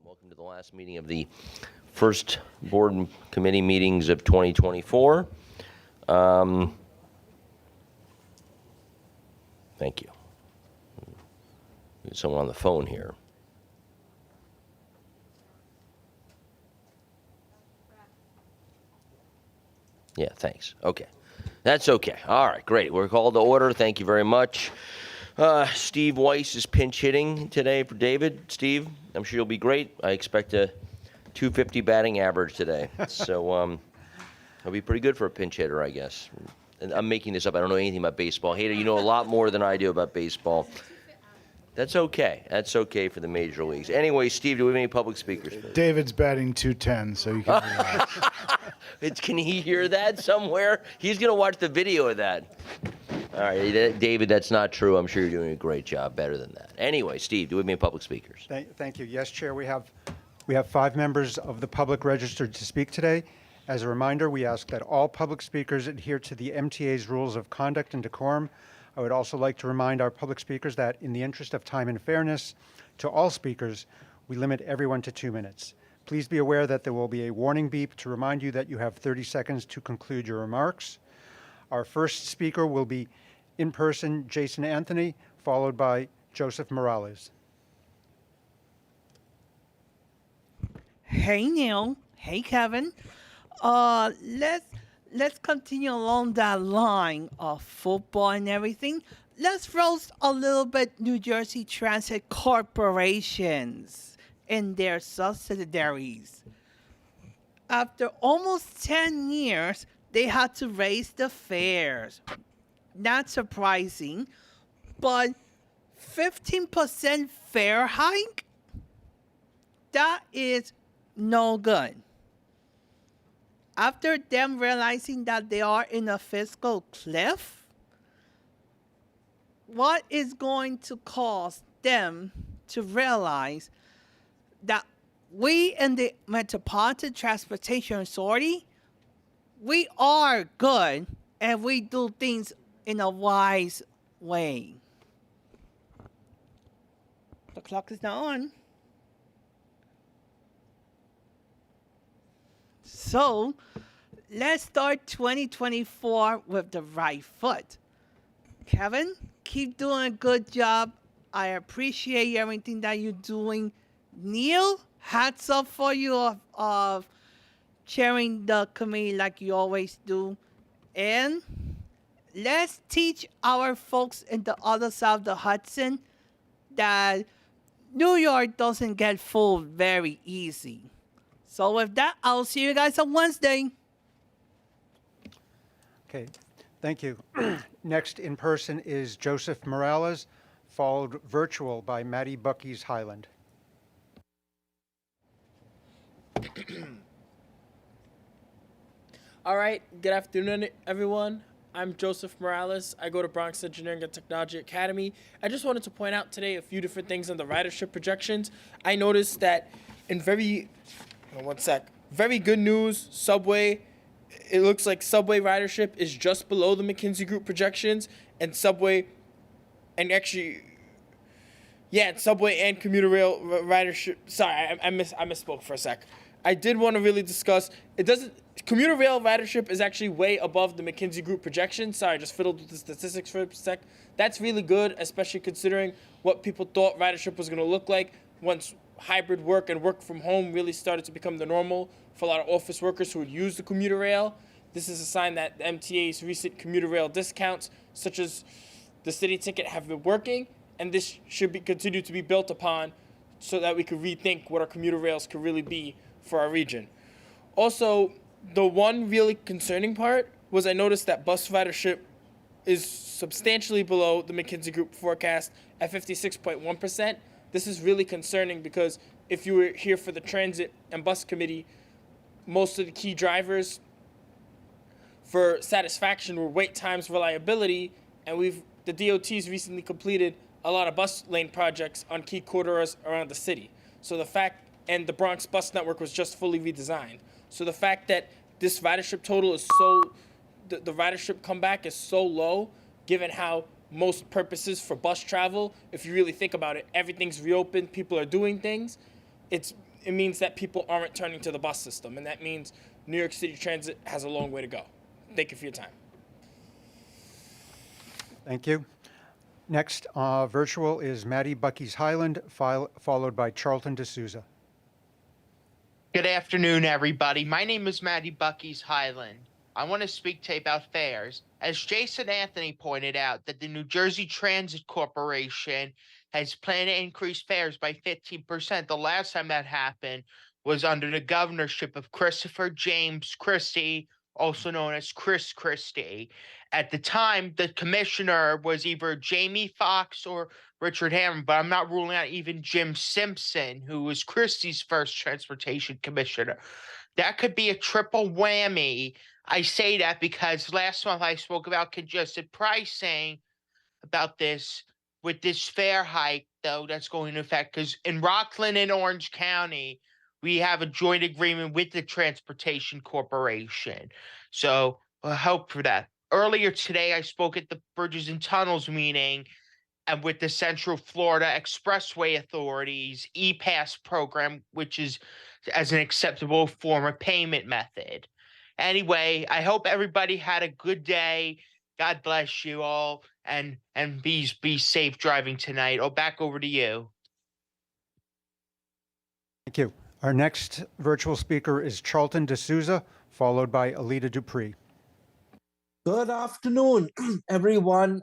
Welcome to the last meeting of the first board and committee meetings of 2024. Thank you. Get someone on the phone here. Yeah, thanks. Okay. That's okay. All right, great. We're called to order. Thank you very much. Steve Weiss is pinch hitting today for David. Steve, I'm sure you'll be great. I expect a 250 batting average today. So it'll be pretty good for a pinch hitter, I guess. And I'm making this up. I don't know anything about baseball. Hader, you know a lot more than I do about baseball. That's okay. That's okay for the major leagues. Anyway, Steve, do we have any public speakers? David's batting 210, so you can relax. Can he hear that somewhere? He's going to watch the video of that. All right, David, that's not true. I'm sure you're doing a great job, better than that. Anyway, Steve, do we have any public speakers? Thank you. Yes, Chair, we have 5 members of the public registered to speak today. As a reminder, we ask that all public speakers adhere to the MTA's rules of conduct and decorum. I would also like to remind our public speakers that in the interest of time and fairness to all speakers, we limit everyone to 2 minutes. Please be aware that there will be a warning beep to remind you that you have 30 seconds to conclude your remarks. Our first speaker will be in person Jason Anthony, followed by Joseph Morales. Hey Neil, hey Kevin. Let's continue along that line of football and everything. Let's roast a little bit New Jersey Transit corporations and their subsidiaries. After almost 10 years, they had to raise the fares. Not surprising, but 15% fare hike? That is no good. After them realizing that they are in a fiscal cliff, what is going to cause them to realize that we in the Metropolitan Transportation Authority, we are good and we do things in a wise way? The clock is now on. So, let's start 2024 with the right foot. Kevin, keep doing a good job. I appreciate everything that you're doing. Neil, hats up for you of chairing the committee like you always do. And let's teach our folks in the other side of the Hudson that New York doesn't get full very easy. So with that, I'll see you guys on Wednesday. Okay, thank you. Next in person is Joseph Morales, followed virtual by Maddie Bucky's Highland. All right, good afternoon, everyone. I'm Joseph Morales. I go to Bronx Engineering and Technology Academy. I just wanted to point out today a few different things on the ridership projections. I noticed that in very good news, Subway, it looks like Subway ridership is just below the McKinsey Group projections, and Subway and commuter rail ridership. Sorry, I misspoke for a sec. I did want to really discuss, commuter rail ridership is actually way above the McKinsey Group projections. Sorry, I just fiddled with the statistics for a sec. That's really good, especially considering what people thought ridership was going to look like once hybrid work and work from home really started to become the normal for a lot of office workers who would use the commuter rail. This is a sign that the MTA's recent commuter rail discounts, such as the city ticket, have been working, and this should continue to be built upon so that we could rethink what our commuter rails could really be for our region. Also, the one really concerning part was I noticed that bus ridership is substantially below the McKinsey Group forecast at 56.1%. This is really concerning because if you were here for the Transit and Bus Committee, most of the key drivers for satisfaction were wait times, reliability, and the DOT's recently completed a lot of bus lane projects on key corridors around the city. So and the Bronx bus network was just fully redesigned. So the fact that this ridership total is the ridership comeback is so low, given how most purposes for bus travel, if you really think about it, everything's reopened, people are doing things. It's it means that people aren't turning to the bus system, and that means New York City Transit has a long way to go. Thank you for your time. Thank you. Next, virtual is Maddie Bucky's Highland, followed by Charlton D'Souza. Good afternoon, everybody. My name is Matty Bucky's Highland. I want to speak to you about fares. As Jason Anthony pointed out, that the New Jersey Transit Corporation has planned to increase fares by 15%. The last time that happened was under the governorship of Christopher James Christie, also known as Chris Christie. At the time, the commissioner was either Jamie Foxx or Richard Hammond, but I'm not ruling out even Jim Simpson, who was Christie's first transportation commissioner. That could be a triple whammy. I say that because last month I spoke about congested pricing about this with this fare hike, though, that's going into effect. Because in Rockland and Orange County, we have a joint agreement with the Transportation Corporation. So I hope for that. Earlier today, I spoke at the Bridges and Tunnels meeting and with the Central Florida Expressway Authority's E-Pass program, which is as an acceptable form of payment method. Anyway, I hope everybody had a good day. God bless you all, and be safe driving tonight. Oh, back over to you. Thank you. Our next virtual speaker is Charlton D'Souza, followed by Alita Dupree. Good afternoon, everyone.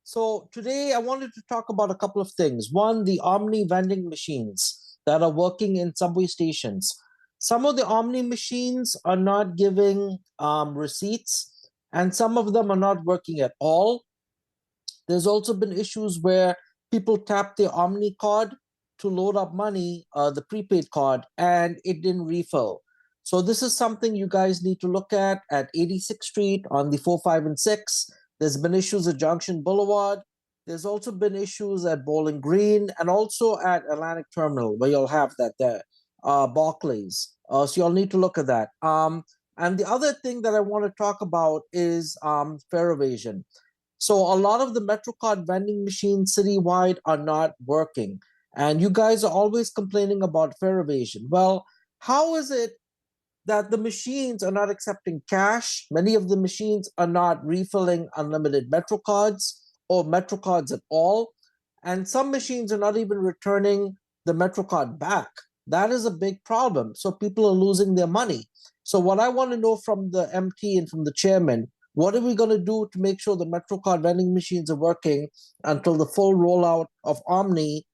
So today I wanted to talk about a couple of things. One, the Omni vending machines that are working in subway stations. Some of the Omni machines are not giving receipts, and some of them are not working at all. There's also been issues where people tap their Omni card to load up money, the prepaid card, and it didn't refill. So this is something you guys need to look at 86th Street on the 4, 5, and 6. There's been issues at Junction Boulevard. There's also been issues at Bowling Green and also at Atlantic Terminal, where you'll have that there, Barclays. So you'll need to look at that. And the other thing that I want to talk about is fare evasion. So a lot of the MetroCard vending machines citywide are not working. And you guys are always complaining about fare evasion. Well, how is it that the machines are not accepting cash? Many of the machines are not refilling unlimited MetroCards or MetroCards at all. And some machines are not even returning the MetroCard back. That is a big problem. So people are losing their money. So what I want to know from the MT and from the chairman, what are we going to do to make sure the MetroCard vending machines are working until the full rollout of Omni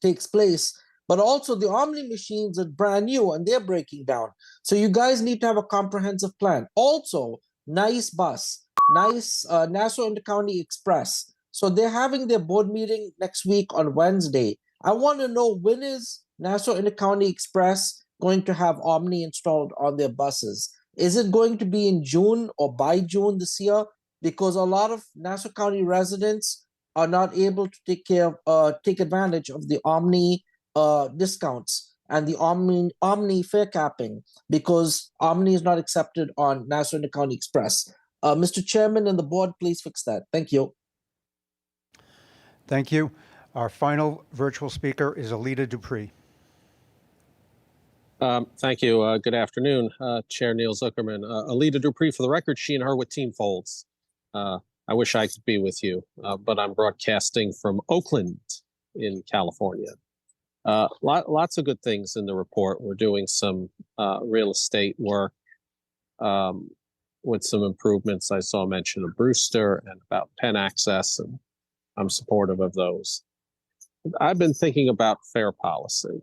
takes place? But also the Omni machines are brand new and they're breaking down. So you guys need to have a comprehensive plan. Also, Nice Bus, Nassau Intercounty Express. So they're having their board meeting next week on Wednesday. I want to know, when is Nassau Intercounty Express going to have Omni installed on their buses? Is it going to be in June or by June this year? Because a lot of Nassau County residents are not able to take advantage of the Omni discounts and the Omni fare capping, because Omni is not accepted on Nassau Intercounty Express. Mr. Chairman and the board, please fix that. Thank you. Thank you. Our final virtual speaker is Alita Dupree. Thank you. Good afternoon, Chair Neil Zuckerman. Alita Dupree, for the record, she and her with Team Folds. I wish I could be with you, but I'm broadcasting from Oakland in California. Lots of good things in the report. We're doing some real estate work with some improvements. I saw mention of Brewster and about Penn Access, and I'm supportive of those. I've been thinking about fare policy.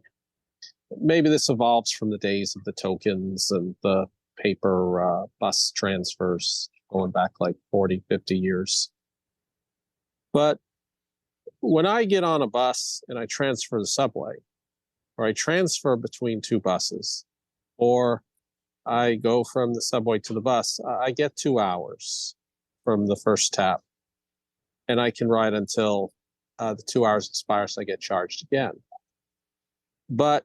Maybe this evolves from the days of the tokens and the paper bus transfers going back like 40, 50 years. But when I get on a bus and I transfer the subway, or I transfer between two buses, or I go from the subway to the bus, I get 2 hours from the first tap. And I can ride until the 2 hours expires, so I get charged again. But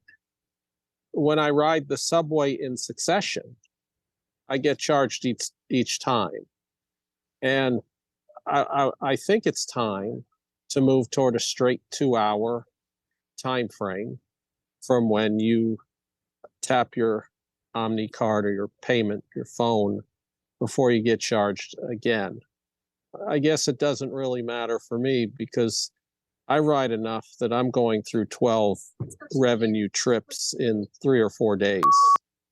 when I ride the subway in succession, I get charged each time. And I think it's time to move toward a straight 2 hour time frame from when you tap your Omni card or your payment, your phone, before you get charged again. I guess it doesn't really matter for me because I ride enough that I'm going through 12 revenue trips in 3 or 4 days,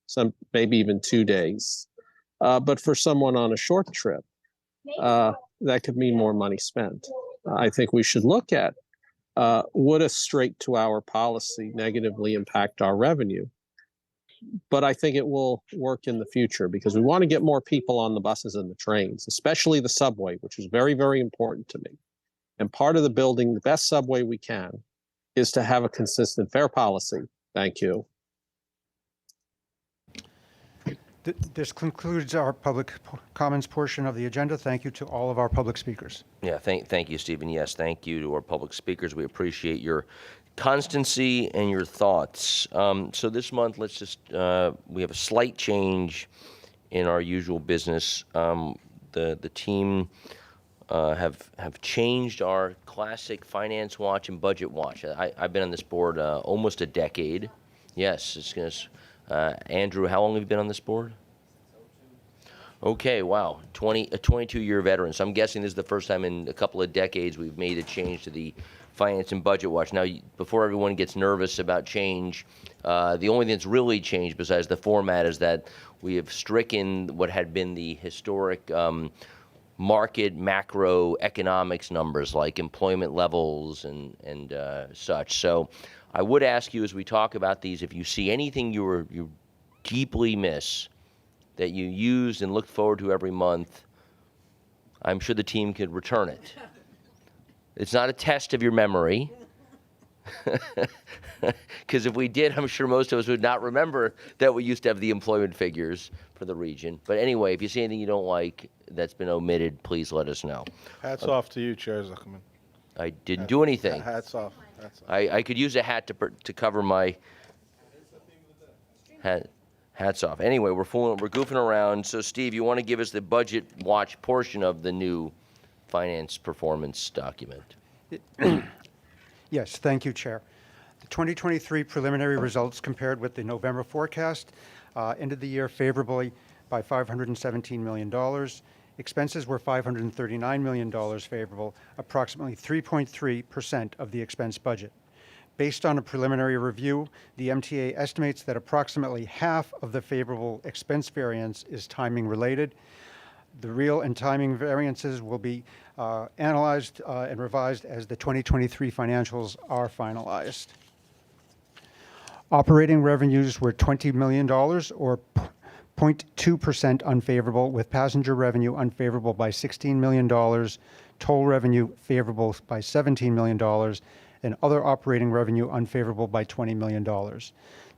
some maybe even 2 days. But for someone on a short trip, that could mean more money spent. I think we should look at would a straight 2-hour policy negatively impact our revenue? But I think it will work in the future because we want to get more people on the buses and the trains, especially the subway, which is very, very important to me. And part of the building the best subway we can is to have a consistent fare policy. Thank you. This concludes our public comments portion of the agenda. Thank you to all of our public speakers. Yeah, thank you, Stephen. Yes, thank you to our public speakers. We appreciate your constancy and your thoughts. So this month, let's just, we have a slight change in our usual business. The team have changed our classic finance watch and budget watch. I've been on this board almost a decade. Yes, it's gonna. Andrew, how long have you been on this board? Okay, wow, a 22-year veteran. So I'm guessing this is the first time in a couple of decades we've made a change to the finance and budget watch. Now, before everyone gets nervous about change, the only thing that's really changed besides the format is that we have stricken what had been the historic market macroeconomics numbers like employment levels and such. So I would ask you as we talk about these, if you see anything you deeply miss that you used and looked forward to every month, I'm sure the team could return it. It's not a test of your memory, because if we did, I'm sure most of us would not remember that we used to have the employment figures for the region. But anyway, if you see anything you don't like that's been omitted, please let us know. Hats off to you, Chair Zuckerman. I didn't do anything. Hats off. Hats off. I could use a hat to cover my hat. Hats off. Anyway, we're goofing around. So, Steve, you want to give us the budget watch portion of the new finance performance document? Yes, thank you, Chair. The 2023 preliminary results compared with the November forecast ended the year favorably by $517 million. Expenses were $539 million favorable, approximately 3.3% of the expense budget. Based on a preliminary review, the MTA estimates that approximately half of the favorable expense variance is timing related. The real and timing variances will be analyzed and revised as the 2023 financials are finalized. Operating revenues were $20 million, or 0.2% unfavorable, with passenger revenue unfavorable by $16 million, toll revenue favorable by $17 million, and other operating revenue unfavorable by $20 million.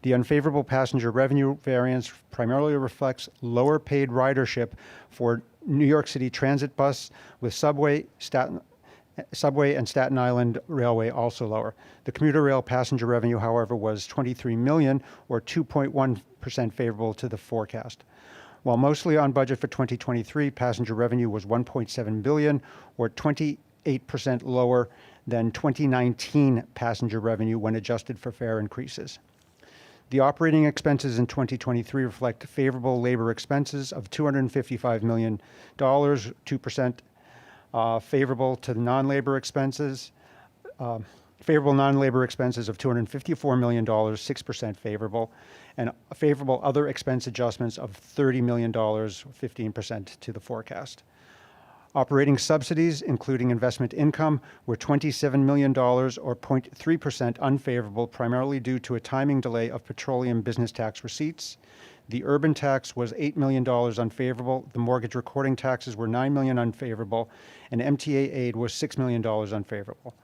The unfavorable passenger revenue variance primarily reflects lower paid ridership for New York City Transit bus, with Subway and Staten Island Railway also lower. The commuter rail passenger revenue, however, was $23 million, or 2.1% favorable to the forecast. While mostly on budget for 2023, passenger revenue was $1.7 billion, or 28% lower than 2019 passenger revenue when adjusted for fare increases. The operating expenses in 2023 reflect favorable labor expenses of $255 million, 2% favorable to the non-labor expenses, favorable non-labor expenses of $254 million, 6% favorable, and favorable other expense adjustments of $30 million, 15% to the forecast. Operating subsidies, including investment income, were $27 million, or 0.3% unfavorable, primarily due to a timing delay of petroleum business tax receipts. The urban tax was $8 million unfavorable. The mortgage recording taxes were $9 million unfavorable, and MTA aid was $6 million unfavorable.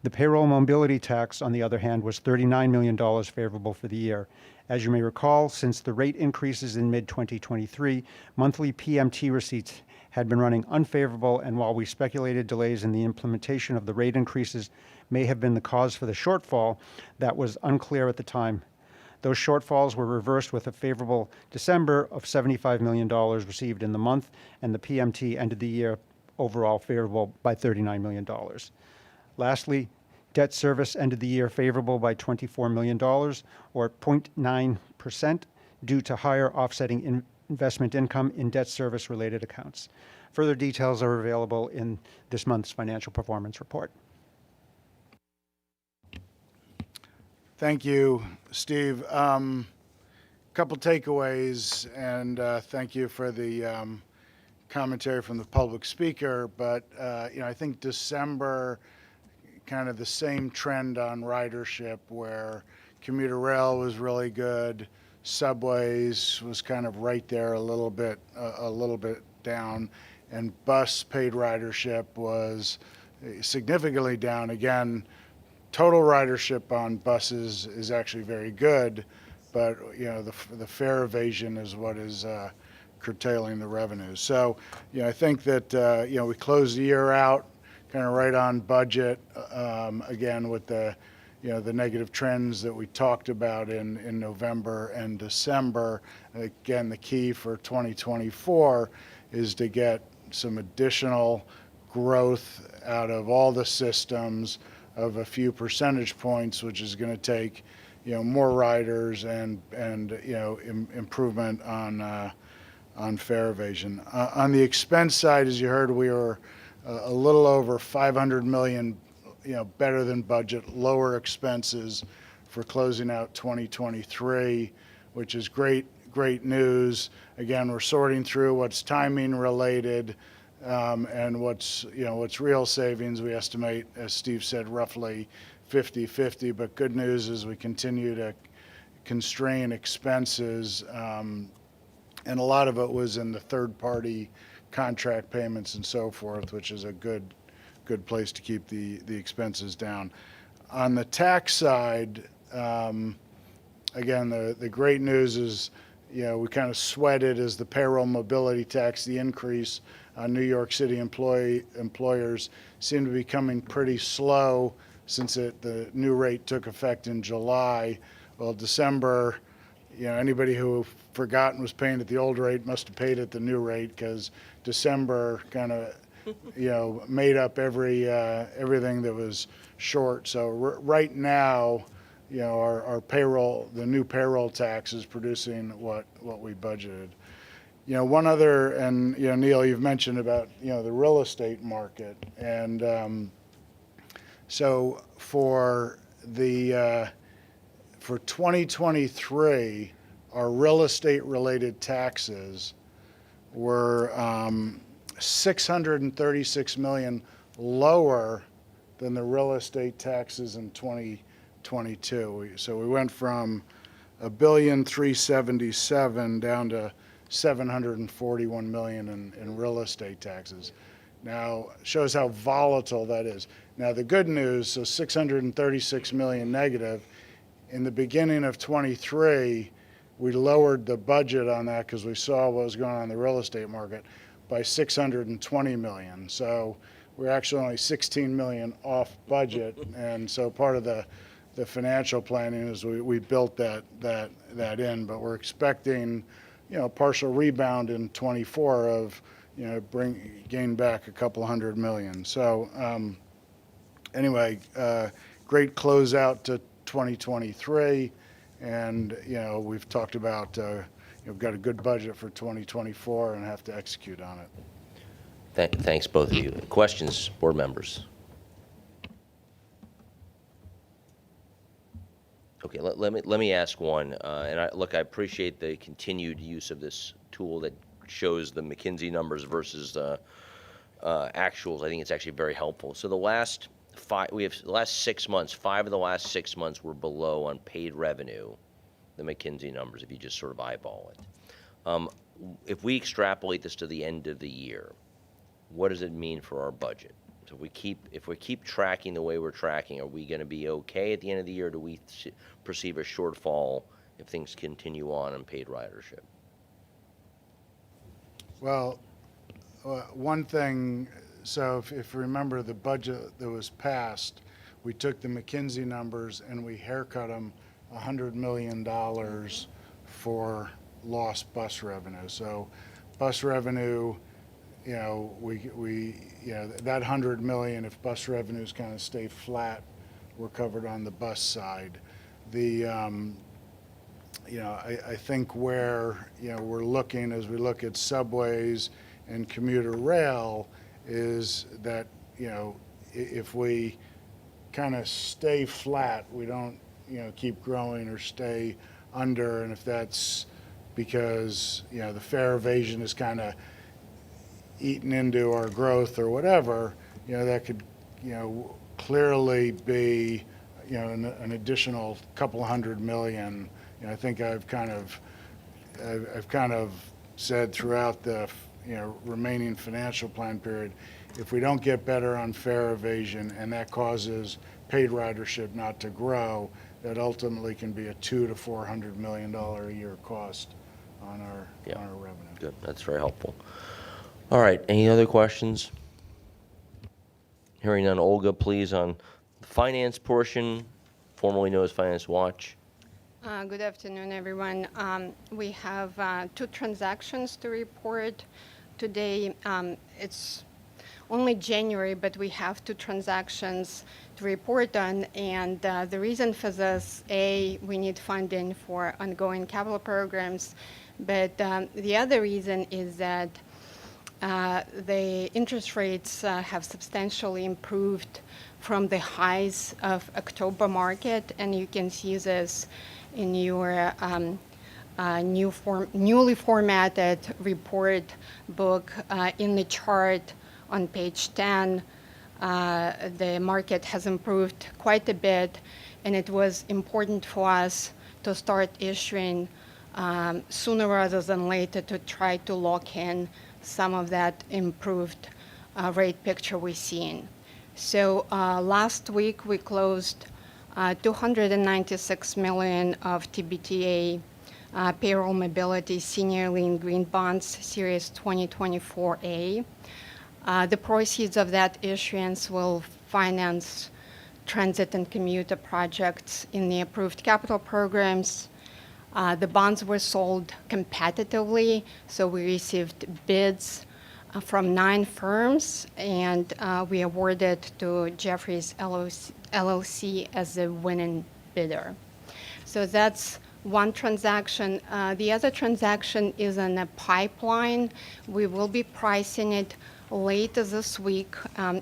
The payroll mobility tax, on the other hand, was $39 million favorable for the year. As you may recall, since the rate increases in mid-2023, monthly PMT receipts had been running unfavorable, and while we speculated delays in the implementation of the rate increases may have been the cause for the shortfall, that was unclear at the time. Those shortfalls were reversed with a favorable December of $75 million received in the month, and the PMT ended the year overall favorable by $39 million. Lastly, Debt service ended the year favorable by $24 million, or 0.9%, due to higher offsetting investment income in debt service-related accounts. Further details are available in this month's financial performance report. Thank you, Steve. Couple takeaways, and thank you for the commentary from the public speaker. But I think December, kind of the same trend on ridership, where commuter rail was really good, subways was kind of right there, a little bit down, and bus paid ridership was significantly down. Again, total ridership on buses is actually very good, but the fare evasion is what is curtailing the revenues. So I think that we closed the year out kind of right on budget, again with the the negative trends that we talked about in November and December. Again, the key for 2024 is to get some additional growth out of all the systems of a few percentage points, which is going to take more riders and improvement on fare evasion. On the expense side, as you heard, we were a little over 500 million, better than budget, lower expenses for closing out 2023, which is great news. Again, we're sorting through what's timing related and what's real savings. We estimate, as Steve said, roughly 50-50, but good news is we continue to constrain expenses, and a lot of it was in the third-party contract payments and so forth, which is a good place to keep the expenses down. On the tax side, again, the great news is, we kind of sweated as the payroll mobility tax, the increase on New York City employers seemed to be coming pretty slow since the new rate took effect in July. Well, December, anybody who forgot and was paying at the old rate must have paid at the new rate, because December kind of made up everything that was short. So right now, our payroll, the new payroll tax, is producing what we budgeted. One other, and Neil, you've mentioned about the real estate market, and so for 2023, our real estate related taxes were $636 million lower than the real estate taxes in 2022. So we went from $1.377 billion down to $741 million in real estate taxes. Now, shows how volatile that is. Now, the good news, so $636 million negative. In the beginning of 23, we lowered the budget on that because we saw what was going on in the real estate market by $620 million. So we're actually only $16 million off budget. And so part of the financial planning is we built that in, but we're expecting, partial rebound in 24 of, gain back a couple $100 million. So anyway, great closeout to 2023. And, we've talked about, we've got a good budget for 2024 and have to execute on it. Thanks, both of you. Questions, board members? Okay, let me ask one. And I appreciate the continued use of this tool that shows the McKinsey numbers versus the actuals. I think it's actually very helpful. So the last 6 months, 5 of the last 6 months were below on paid revenue, the McKinsey numbers, if you just sort of eyeball it. If we extrapolate this to the end of the year, what does it mean for our budget? So if we keep tracking the way we're tracking, are we going to be okay at the end of the year? Or do we perceive a shortfall if things continue on paid ridership? Well, one thing, so if you remember the budget that was passed, we took the McKinsey numbers and we haircut them $100 million for lost bus revenue. So bus revenue, that $100 million, if bus revenues kind of stay flat we're covered on the bus side. The I think where we're looking as we look at subways and commuter rail is that if we kind of stay flat, we don't keep growing or stay under, and if that's because the fare evasion is kind of eaten into our growth or whatever, that could clearly be an additional couple hundred million. I think I've kind of said throughout the remaining financial plan period, if we don't get better on fare evasion and that causes paid ridership not to grow, that ultimately can be a $200 to $400 million a year cost on our revenue. Good. That's very helpful. All right. Any other questions? Hearing none. Olga, please, on the finance portion, formerly known as Finance Watch. Good afternoon, everyone. We have 2 transactions to report today. It's only January, but we have 2 transactions to report on. And the reason for this, we need funding for ongoing capital programs. But the other reason is that the interest rates have substantially improved from the highs of October market. And you can see this in your newly formatted report book. In the chart on page 10, the market has improved quite a bit, and it was important for us to start issuing sooner rather than later to try to lock in some of that improved rate picture we're seeing. So last week we closed $296 million of TBTA payroll mobility senior lien green bonds, Series 2024A. The proceeds of that issuance will finance transit and commuter projects in the approved capital programs. The bonds were sold competitively, so we received bids from 9 firms, and we awarded to Jeffries LLC as the winning bidder. So that's one transaction. The other transaction is in a pipeline. We will be pricing it later this week.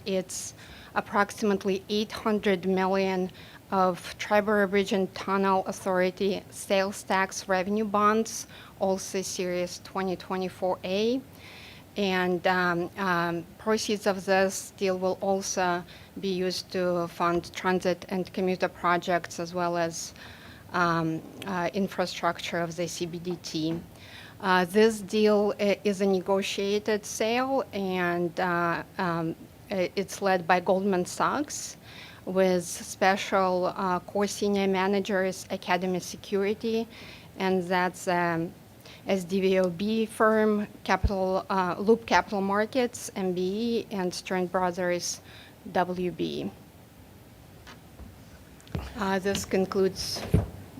It's approximately $800 million of Triborough Bridge and Tunnel Authority sales tax revenue bonds, also Series 2024A. And proceeds of this deal will also be used to fund transit and commuter projects as well as infrastructure of the CBDT. This deal is a negotiated sale, and it's led by Goldman Sachs with special core senior managers, Academy Security, and that's SDVOB firm, Loop Capital Markets, MBE, and Stern Brothers, WB. This concludes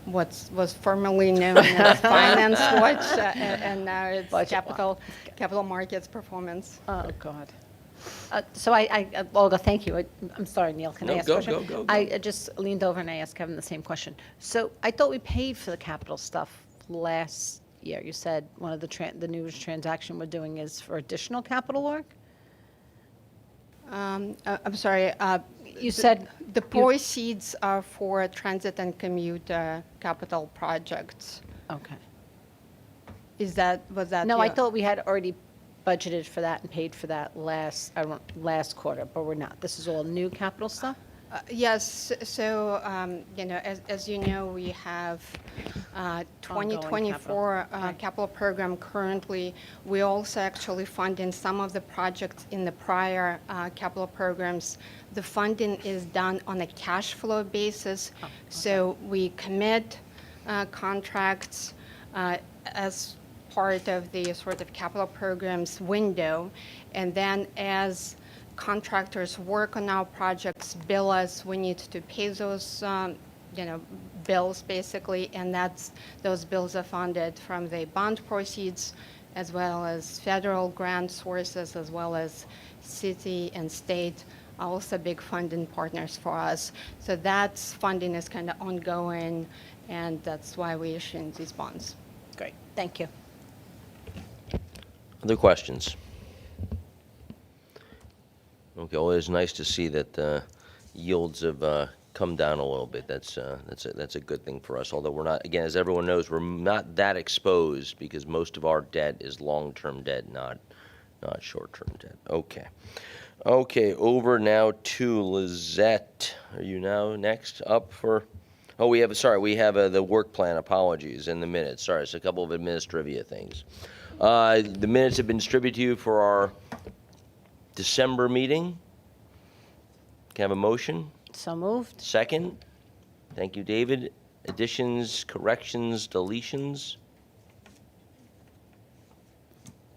what was formerly known as Finance Watch, and now it's Capital Markets Performance. Oh, God. So Olga, thank you. I'm sorry, Neil, can I ask a question? Go. I just leaned over and I asked Kevin the same question. So I thought we paid for the capital stuff last year. You said one of the newest transaction we're doing is for additional capital work? I'm sorry. You said the proceeds are for transit and commuter capital projects. Okay. Was that? No, I thought we had already budgeted for that and paid for that last quarter, but we're not. This is all new capital stuff? Yes. So, as you know, we have 2024 capital program currently. We also actually funding some of the projects in the prior capital programs. The funding is done on a cash flow basis. Okay. So we commit contracts as part of the sort of capital programs window, and then as contractors work on our projects, bill us, we need to pay those bills basically, and those bills are funded from the bond proceeds as well as federal grant sources as well as city and state also big funding partners for us. So that funding is kind of ongoing, and that's why we're issuing these bonds. Great, thank you. Other questions? Okay, well, it's nice to see that yields have come down a little bit. That's a good thing for us. Although we're not, again, as everyone knows, we're not that exposed because most of our debt is long-term debt, not short-term debt. Okay. Okay, over now to Lizette. Are you now next up for? Oh, we have the work plan. Apologies in the minutes. Sorry, it's a couple of administrivia things. The minutes have been distributed to you for our December meeting. Can I have a motion? So moved. Second. Thank you, David. Additions, corrections, deletions?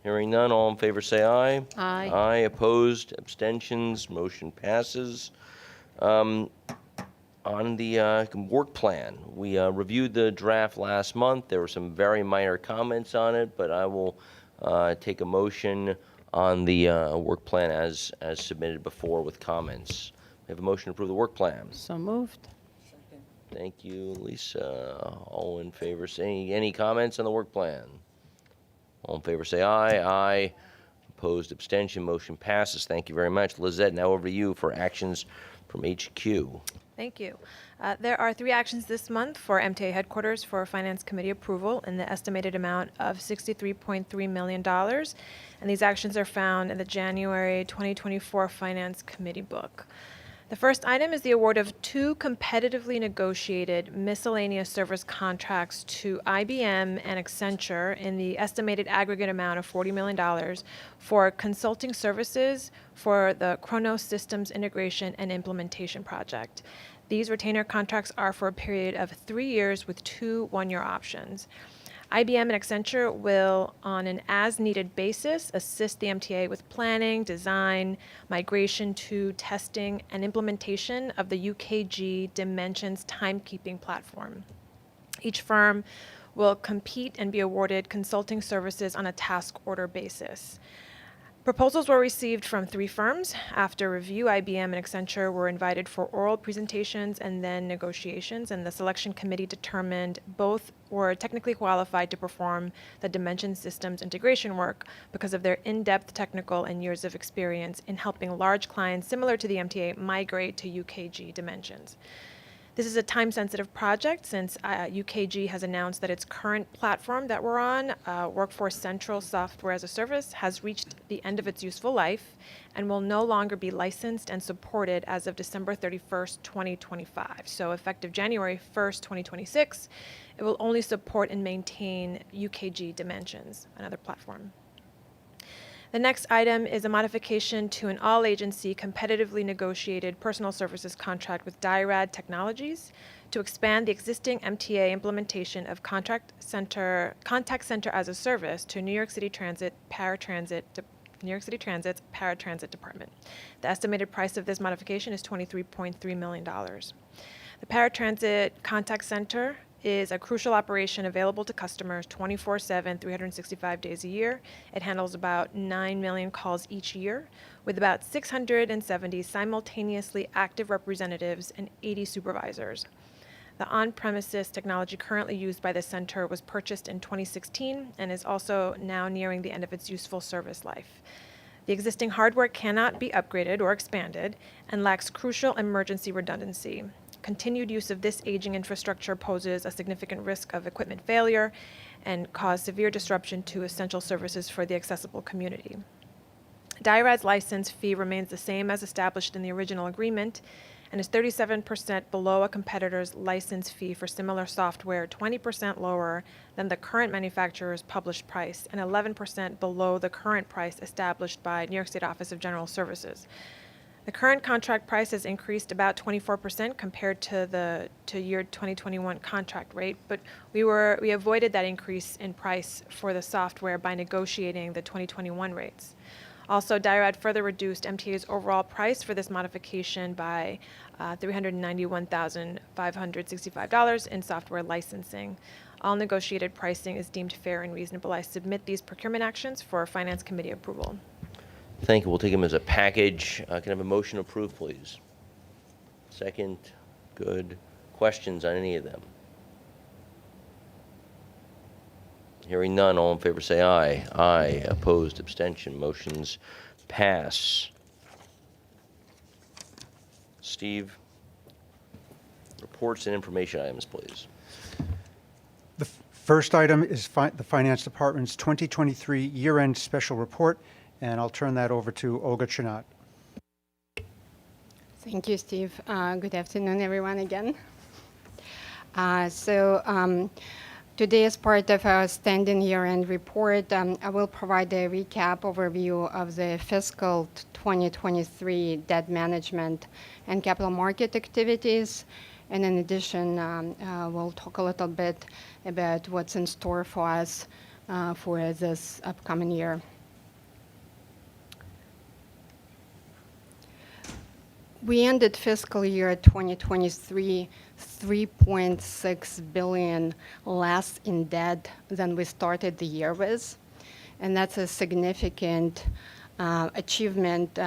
Hearing none, all in favor say aye. Aye. Aye, opposed, abstentions, motion passes. On the work plan, we reviewed the draft last month. There were some very minor comments on it, but I will take a motion on the work plan as submitted before with comments. We have a motion to approve the work plan. So moved. Thank you, Lisa. All in favor, say any comments on the work plan? All in favor, say aye. Aye. Opposed, abstention, motion passes. Thank you very much. Lizette, now over to you for actions from HQ. Thank you. There are 3 actions this month for MTA headquarters for Finance Committee approval in the estimated amount of $63.3 million. And these actions are found in the January 2024 Finance Committee book. The first item is the award of 2 competitively negotiated miscellaneous service contracts to IBM and Accenture in the estimated aggregate amount of $40 million for consulting services for the Kronos Systems Integration and Implementation Project. These retainer contracts are for a period of 3 years with 2 one-year options. IBM and Accenture will, on an as-needed basis, assist the MTA with planning, design, migration to testing, and implementation of the UKG Dimensions timekeeping platform. Each firm will compete and be awarded consulting services on a task order basis. Proposals were received from 3 firms. After review, IBM and Accenture were invited for oral presentations and then negotiations, and the selection committee determined both were technically qualified to perform the Dimension Systems integration work because of their in-depth technical and years of experience in helping large clients similar to the MTA migrate to UKG Dimensions. This is a time-sensitive project since UKG has announced that its current platform that we're on, Workforce Central Software as a Service, has reached the end of its useful life and will no longer be licensed and supported as of December 31st, 2025. So effective January 1st, 2026, it will only support and maintain UKG Dimensions, another platform. The next item is a modification to an all-agency competitively negotiated personal services contract with DIRAD Technologies to expand the existing MTA implementation of contact center as a service to New York City Transit's paratransit department. The estimated price of this modification is $23.3 million. The paratransit contact center is a crucial operation available to customers 24/7, 365 days a year. It handles about 9 million calls each year, with about 670 simultaneously active representatives and 80 supervisors. The on-premises technology currently used by the center was purchased in 2016 and is also now nearing the end of its useful service life. The existing hardware cannot be upgraded or expanded and lacks crucial emergency redundancy. Continued use of this aging infrastructure poses a significant risk of equipment failure and cause severe disruption to essential services for the accessible community. DIRAD's license fee remains the same as established in the original agreement and is 37% below a competitor's license fee for similar software, 20% lower than the current manufacturer's published price, and 11% below the current price established by New York State Office of General Services. The current contract price has increased about 24% compared to the year 2021 contract rate, but we avoided that increase in price for the software by negotiating the 2021 rates. Also, DIRAD further reduced MTA's overall price for this modification by $391,565 in software licensing. All negotiated pricing is deemed fair and reasonable. I submit these procurement actions for Finance Committee approval. Thank you. We'll take them as a package. Can I have a motion approved, please? Second. Good. Questions on any of them? Hearing none, all in favor say aye. Aye. Opposed, abstention, motions pass. Steve, reports and information items, please. The first item is the Finance Department's 2023 year-end special report, and I'll turn that over to Olga Chinat. Thank you, Steve. Good afternoon, everyone, again. Today, as part of our standing year-end report, I will provide a recap overview of the fiscal 2023 debt management and capital market activities. And in addition, we'll talk a little bit about what's in store for us for this upcoming year. We ended fiscal year 2023 $3.6 billion less in debt than we started the year with. And that's a significant achievement,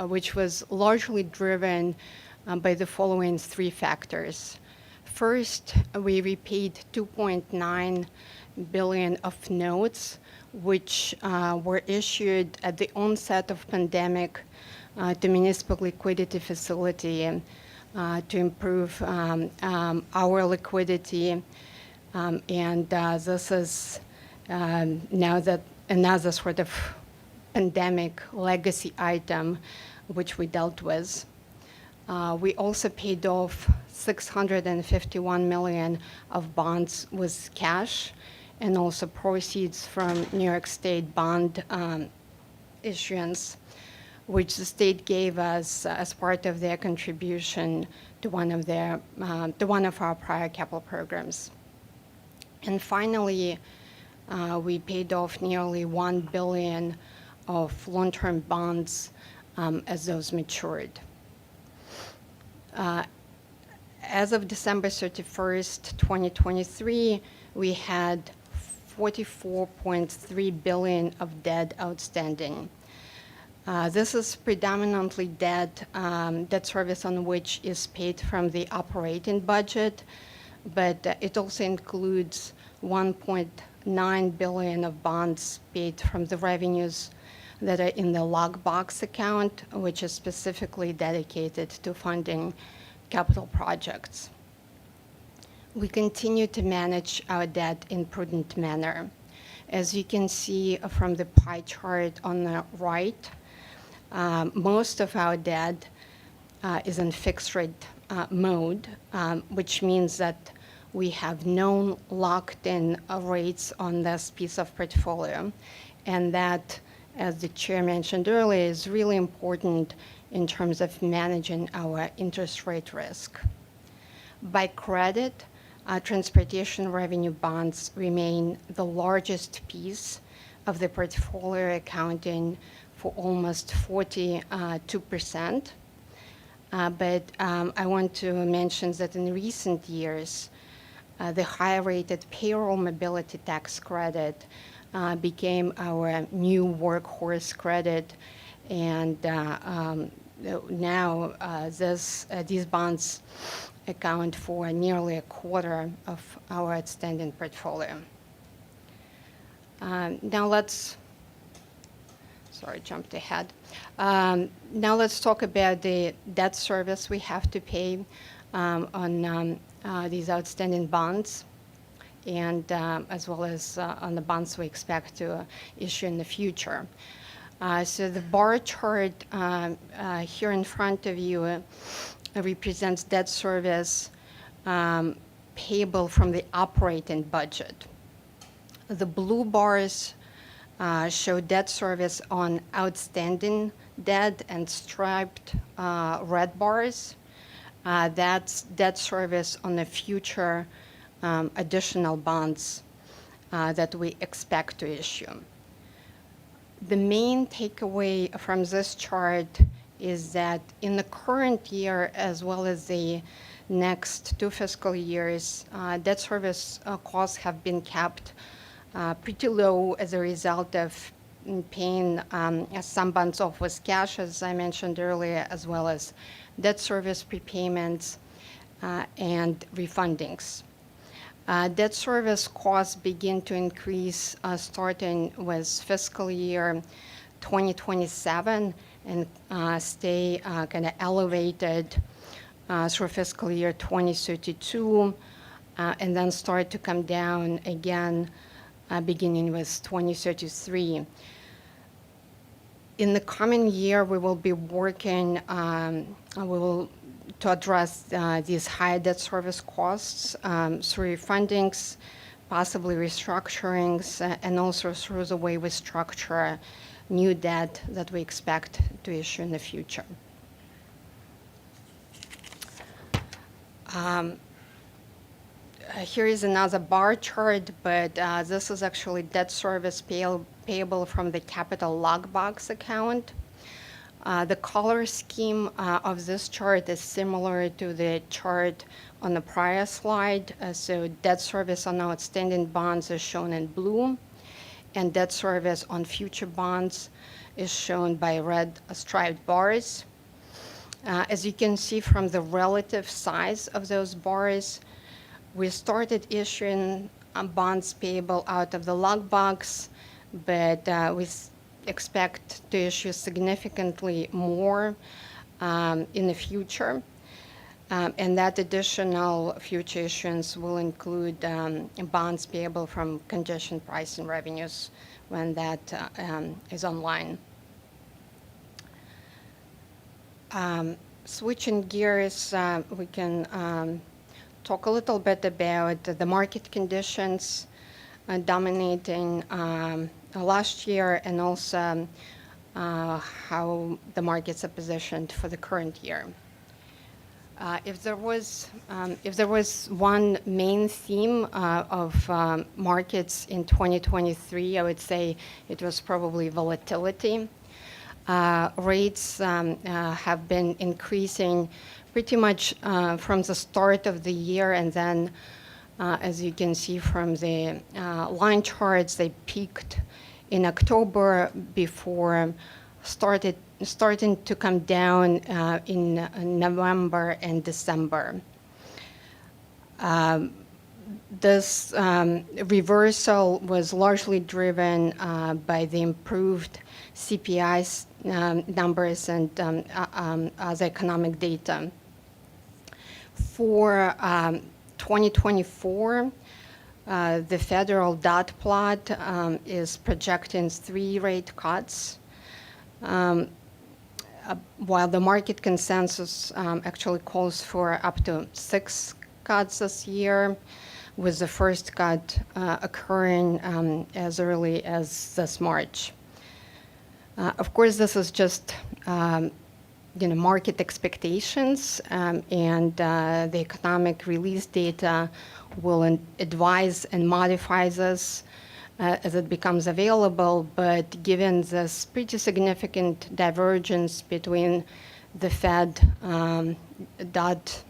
which was largely driven by the following three factors. First, we repaid $2.9 billion of notes, which were issued at the onset of pandemic to municipal liquidity facility to improve our liquidity. This is now that another sort of pandemic legacy item which we dealt with. We also paid off $651 million of bonds with cash and also proceeds from New York State bond issuance, which the state gave us as part of their contribution to one of our prior capital programs. And finally, we paid off nearly $1 billion of long-term bonds as those matured. As of December 31st, 2023, we had $44.3 billion of debt outstanding. This is predominantly debt service on which is paid from the operating budget, but it also includes $1.9 billion of bonds paid from the revenues that are in the lockbox account, which is specifically dedicated to funding capital projects. We continue to manage our debt in prudent manner. As you can see from the pie chart on the right, most of our debt is in fixed rate mode, which means that we have known locked-in rates on this piece of portfolio. And that, as the chair mentioned earlier, is really important in terms of managing our interest rate risk. By credit, transportation revenue bonds remain the largest piece of the portfolio, accounting for almost 42%. But I want to mention that in recent years, the higher-rated payroll mobility tax credit became our new workhorse credit, and now these bonds account for nearly a quarter of our outstanding portfolio. Jumped ahead. Now let's talk about the debt service we have to pay on these outstanding bonds, and as well as on the bonds we expect to issue in the future. So the bar chart here in front of you represents debt service payable from the operating budget. The blue bars show debt service on outstanding debt, and striped red bars, that's debt service on the future additional bonds that we expect to issue. The main takeaway from this chart is that in the current year, as well as the next 2 fiscal years, debt service costs have been kept pretty low as a result of paying some bonds off with cash, as I mentioned earlier, as well as debt service prepayments and refundings. Debt service costs begin to increase starting with fiscal year 2027 and stay kind of elevated through fiscal year 2032, and then start to come down again beginning with 2033. In the coming year, we will be working to address these high debt service costs through refundings, possibly restructurings, and also through the way we structure new debt that we expect to issue in the future. Here is another bar chart, but this is actually debt service payable from the capital lockbox account. The color scheme of this chart is similar to the chart on the prior slide. So debt service on outstanding bonds is shown in blue, and debt service on future bonds is shown by red striped bars. As you can see from the relative size of those bars, we started issuing bonds payable out of the lockbox, but we expect to issue significantly more in the future. And that additional future issuance will include bonds payable from congestion pricing revenues when that is online. Switching gears, we can talk a little bit about the market conditions dominating last year, and also how the markets are positioned for the current year. If there was one main theme of markets in 2023, I would say it was probably volatility. Rates have been increasing pretty much from the start of the year, and then as you can see from the line charts, they peaked in October before starting to come down in November and December. This reversal was largely driven by the improved CPI numbers and other economic data. For 2024, the federal dot plot is projecting 3 rate cuts, while the market consensus actually calls for up to 6 cuts this year, with the first cut occurring as early as this March. Of course, this is just market expectations, and the economic release data will advise and modify this as it becomes available. But given this pretty significant divergence between the Fed dot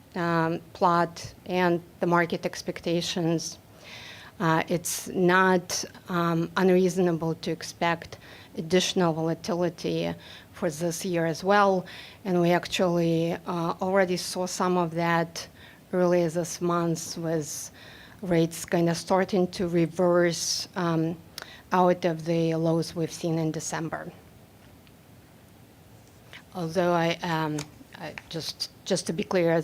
plot and the market expectations, it's not unreasonable to expect additional volatility for this year as well. And we actually already saw some of that earlier this month, with rates kind of starting to reverse out of the lows we've seen in December. Although just to be clear,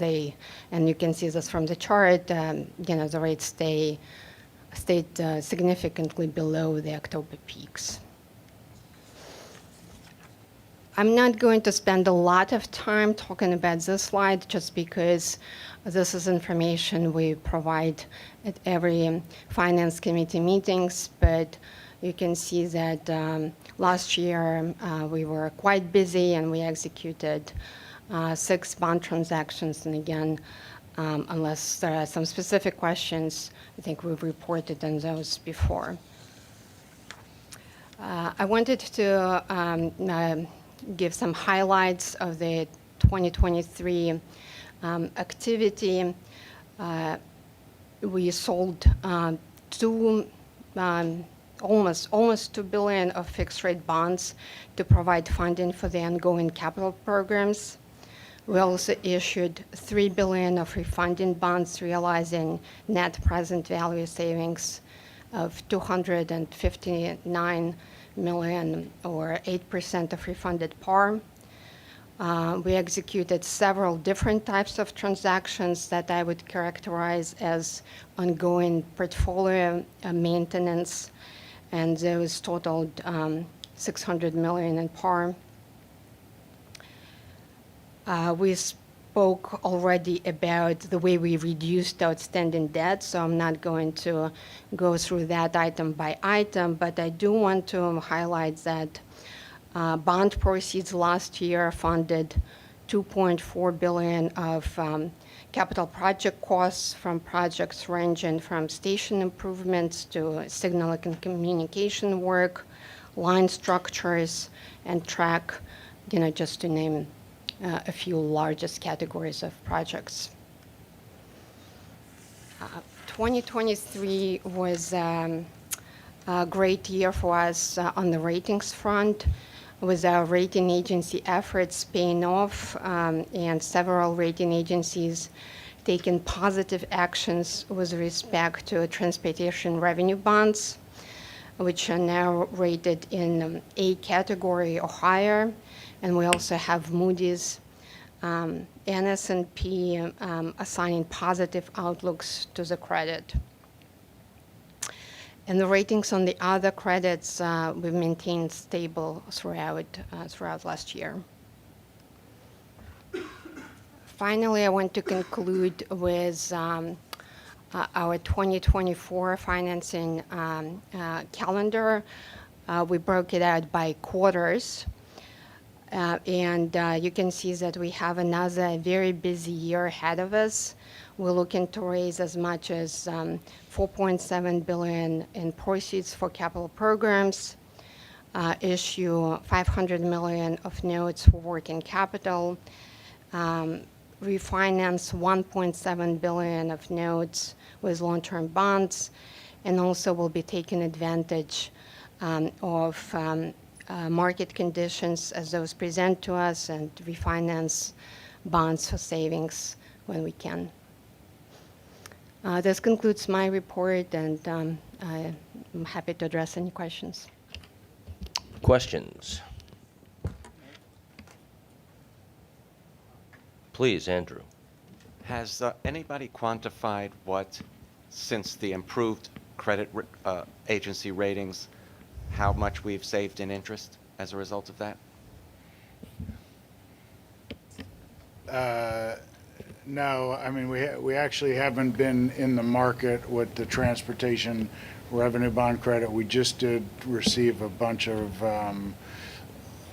and you can see this from the chart, the rates stayed significantly below the October peaks. I'm not going to spend a lot of time talking about this slide, just because this is information we provide at every Finance Committee meetings. But you can see that last year we were quite busy, and we executed 6 bond transactions. And again, unless there are some specific questions, I think we've reported on those before. I wanted to give some highlights of the 2023 activity. We sold 2 almost $2 billion of fixed rate bonds to provide funding for the ongoing capital programs. We also issued $3 billion of refunding bonds, realizing net present value savings of $259 million, or 8% of refunded par. We executed several different types of transactions that I would characterize as ongoing portfolio maintenance, and those totaled $600 million in par. We spoke already about the way we reduced outstanding debt, so I'm not going to go through that item by item, but I do want to highlight that bond proceeds last year funded $2.4 billion of capital project costs from projects ranging from station improvements to signal and communication work, line structures, and track, just to name a few largest categories of projects. 2023 was a great year for us on the ratings front, with our rating agency efforts paying off, and several rating agencies taking positive actions with respect to transportation revenue bonds, which are now rated in A category or higher. And we also have Moody's and S&P assigning positive outlooks to the credit. And the ratings on the other credits we've maintained stable throughout last year. Finally, I want to conclude with our 2024 financing calendar. We broke it out by quarters. And you can see that we have another very busy year ahead of us. We're looking to raise as much as $4.7 billion in proceeds for capital programs, issue $500 million of notes for working capital, refinance $1.7 billion of notes with long-term bonds, and also we'll be taking advantage of market conditions as those present to us and refinance bonds for savings when we can. This concludes my report, and I'm happy to address any questions. Questions? Please, Andrew. Has anybody quantified what, since the improved credit agency ratings, how much we've saved in interest as a result of that? No, I mean, we actually haven't been in the market with the transportation revenue bond credit. We just did receive a bunch of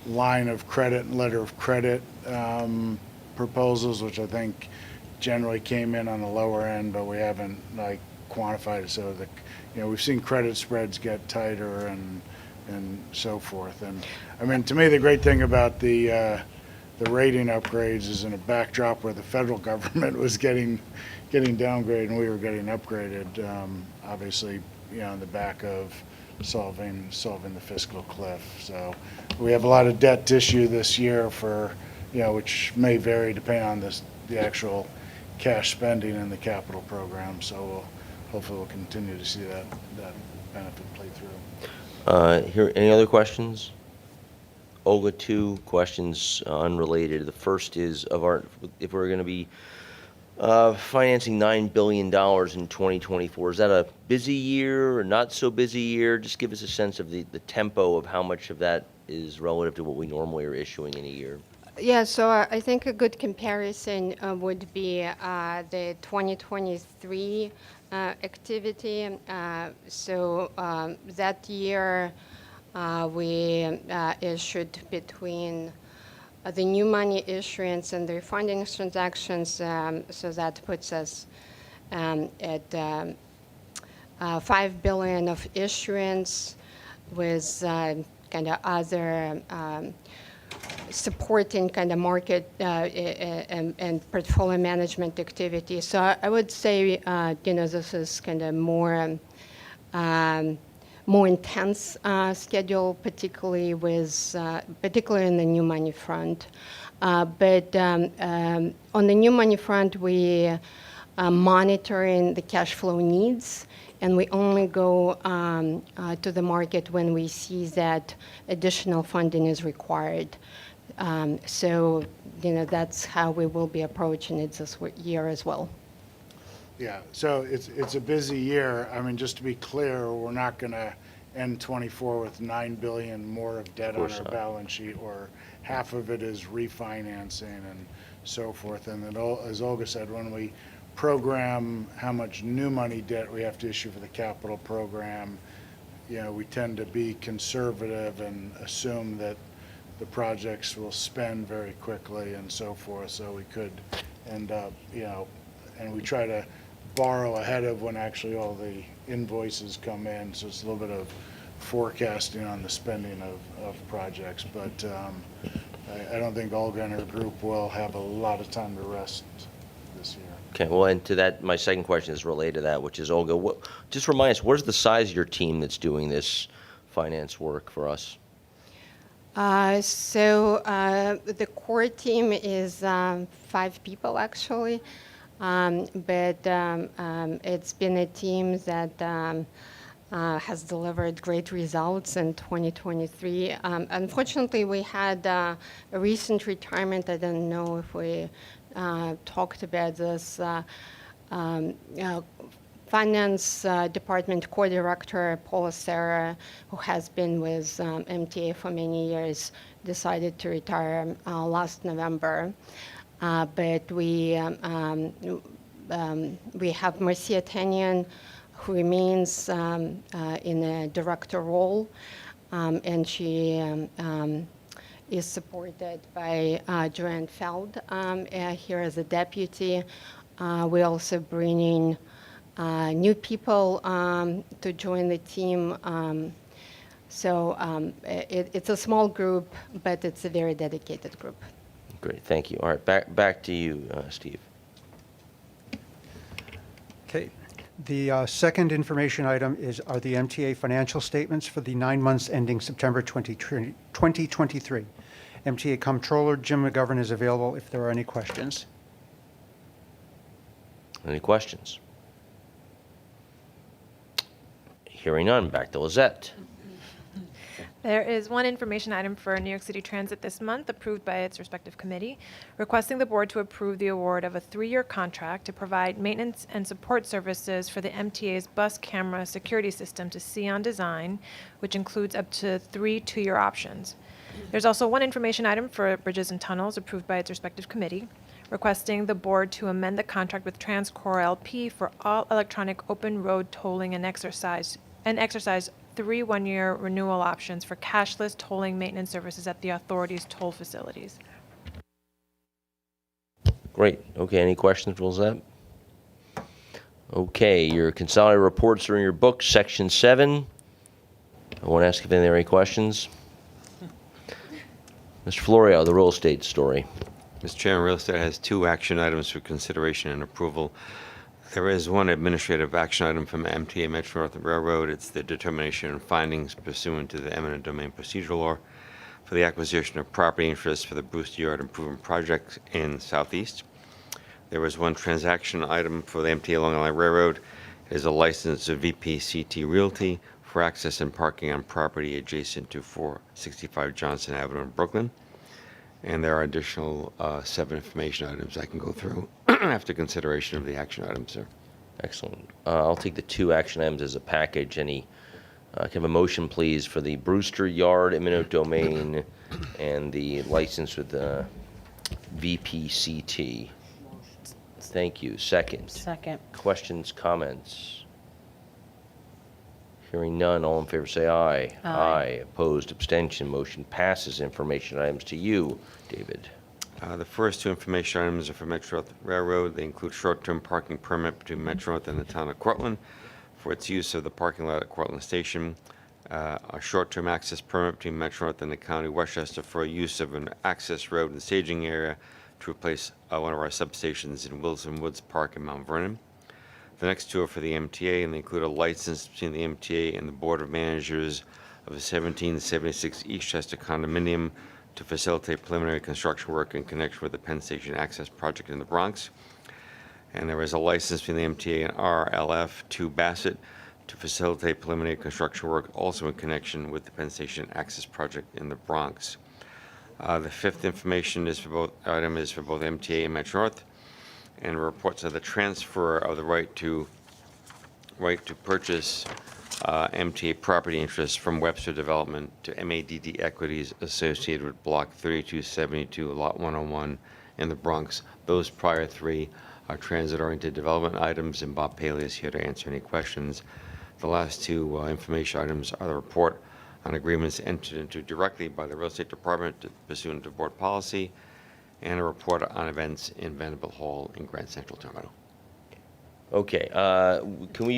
line of credit and letter of credit proposals, which I think generally came in on the lower end, but we haven't quantified it. So we've seen credit spreads get tighter and so forth. And I mean, to me, the great thing about the rating upgrades is in a backdrop where the federal government was getting downgraded and we were getting upgraded. Obviously, on the back of solving the fiscal cliff. So we have a lot of debt to issue this year for which may vary depending on the actual cash spending in the capital program. So hopefully we'll continue to see that benefit play through. Here, any other questions? Olga, two questions unrelated. The first is if we're going to be financing $9 billion in 2024, is that a busy year or not so busy year? Just give us a sense of the tempo of how much of that is relative to what we normally are issuing in a year. Yeah, so I think a good comparison would be the 2023 activity. So that year we issued between the new money issuance and the refunding transactions, so that puts us at $5 billion of issuance with kind of other supporting kind of market and portfolio management activities. So I would say, this is kind of more more intense schedule, particularly particularly in the new money front. But on the new money front, we are monitoring the cash flow needs, and we only go to the market when we see that additional funding is required. So, that's how we will be approaching it this year as well. Yeah, so it's a busy year. I mean, just to be clear, we're not going to end '24 with $9 billion more of debt on our balance sheet, or half of it is refinancing and so forth. And then, as Olga said, when we program how much new money debt we have to issue for the capital program, we tend to be conservative and assume that the projects will spend very quickly and so forth. So we could end up, and we try to borrow ahead of when actually all the invoices come in. So it's a little bit of forecasting on the spending of projects. But I don't think Olga and her group will have a lot of time to rest this year. Okay, well, and to that, my second question is related to that, which is, Olga, just remind us, where's the size of your team that's doing this finance work for us? So the core team is 5 people, actually. But it's been a team that has delivered great results in 2023. Unfortunately, we had a recent retirement. I don't know if we talked about this. Finance Department Co-Director Paula Serra, who has been with MTA for many years, decided to retire last November. But we have Marcia Tanyan, who remains in a director role, and she is supported by Joanne Feld here as a deputy. We're also bringing new people to join the team. So it's a small group, but it's a very dedicated group. Great, thank you. All right, back to you, Steve. Okay. The second information item are the MTA financial statements for the 9 months ending September 2023. MTA Comptroller Jim McGovern is available if there are any questions. Any questions? Hearing none, back to Lizette. There is one information item for New York City Transit this month, approved by its respective committee, requesting the board to approve the award of a 3-year contract to provide maintenance and support services for the MTA's bus camera security system to Sion Design, which includes up to 3 2-year options. There's also one information item for Bridges and Tunnels, approved by its respective committee, requesting the board to amend the contract with TransCore LP for all electronic open road tolling and exercise 3 1-year renewal options for cashless tolling maintenance services at the authority's toll facilities. Great. Okay, any questions for Lizette? Okay, your consolidated reports are in your book, section 7. I won't ask if there are any questions. Mr. Florio, the real estate story. Mr. Chairman, real estate has 2 action items for consideration and approval. There is one administrative action item from MTA Metro North Railroad. It's the determination and findings pursuant to the eminent domain procedural law for the acquisition of property interests for the Brewster Yard Improvement Project in Southeast. There was one transaction item for the MTA Long Island Railroad. It is a license of VPCT Realty for access and parking on property adjacent to 465 Johnson Avenue in Brooklyn. And there are additional 7 information items I can go through after consideration of the action items, sir. Excellent. I'll take the 2 action items as a package. Any, can I have a motion, please, for the Brewster Yard eminent domain and the license with the VPCT? Thank you. Second. Second. Questions, comments? Hearing none, all in favor say aye. Aye. Opposed, abstention, motion passes. Information items to you, David. The first 2 information items are for Metro North Railroad. They include short-term parking permit between Metro North and the town of Cortland for its use of the parking lot at Cortland Station. A short-term access permit between Metro North and the county of Westchester for use of an access road and staging area to replace one of our substations in Wilson Woods Park in Mount Vernon. The next two are for the MTA, and they include a license between the MTA and the Board of Managers of the 1776 Eastchester condominium to facilitate preliminary construction work in connection with the Penn Station Access Project in the Bronx. And there is a license between the MTA and RLF 2 Bassett to facilitate preliminary construction work also in connection with the Penn Station Access Project in the Bronx. The fifth information is for both MTA and Metro North, and reports of the transfer of the right to purchase MTA property interests from Webster Development to MADD Equities associated with Block 3272, Lot 101 in the Bronx. Those prior three are transit-oriented development items, and Bob Paley is here to answer any questions. The last two information items are the report on agreements entered into directly by the Real Estate Department pursuant to board policy, and a report on events in Vanderbilt Hall and Grand Central Terminal. Okay, can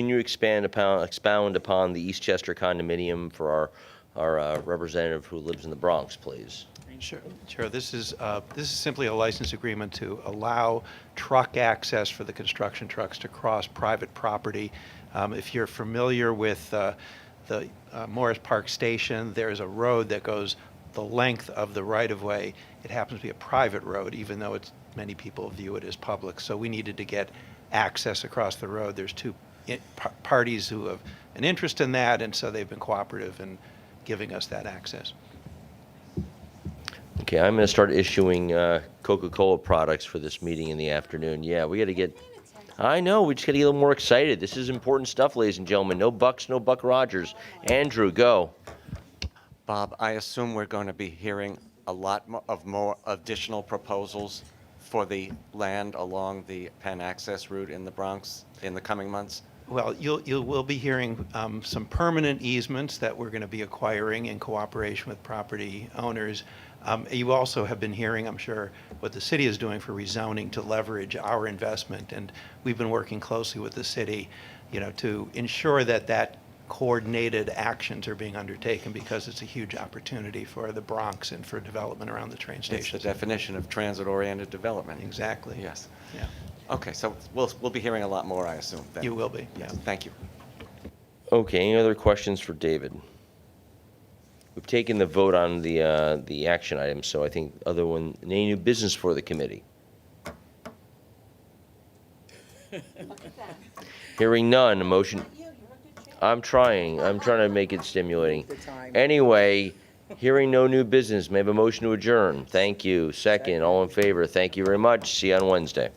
you expound upon the Eastchester condominium for our representative who lives in the Bronx, please? Sure. This is simply a license agreement to allow truck access for the construction trucks to cross private property. If you're familiar with the Morris Park Station, there's a road that goes the length of the right-of-way. It happens to be a private road, even though many people view it as public. So we needed to get access across the road. There's two parties who have an interest in that, and so they've been cooperative in giving us that access. Okay, I'm going to start issuing Coca-Cola products for this meeting in the afternoon. Yeah, we got to get. I know, we just got to get a little more excited. This is important stuff, ladies and gentlemen. No Bucks, no Buck Rogers. Andrew, go. Bob, I assume we're going to be hearing a lot more additional proposals for the land along the Penn Access route in the Bronx in the coming months? Well, you will be hearing some permanent easements that we're going to be acquiring in cooperation with property owners. You also have been hearing, I'm sure, what the city is doing for rezoning to leverage our investment, and we've been working closely with the city, to ensure that coordinated actions are being undertaken, because it's a huge opportunity for the Bronx and for development around the train stations. It's the definition of transit-oriented development. Exactly. Yes. Yeah. Okay, so we'll be hearing a lot more, I assume. Then. You will be. Yes. Yeah. Thank you. Okay, any other questions for David? We've taken the vote on the action item, so I think any new business for the committee? Hearing none, a motion. I'm trying to make it stimulating. Anyway, hearing no new business, may I have a motion to adjourn? Thank you. Second, all in favor, thank you very much. See you on Wednesday.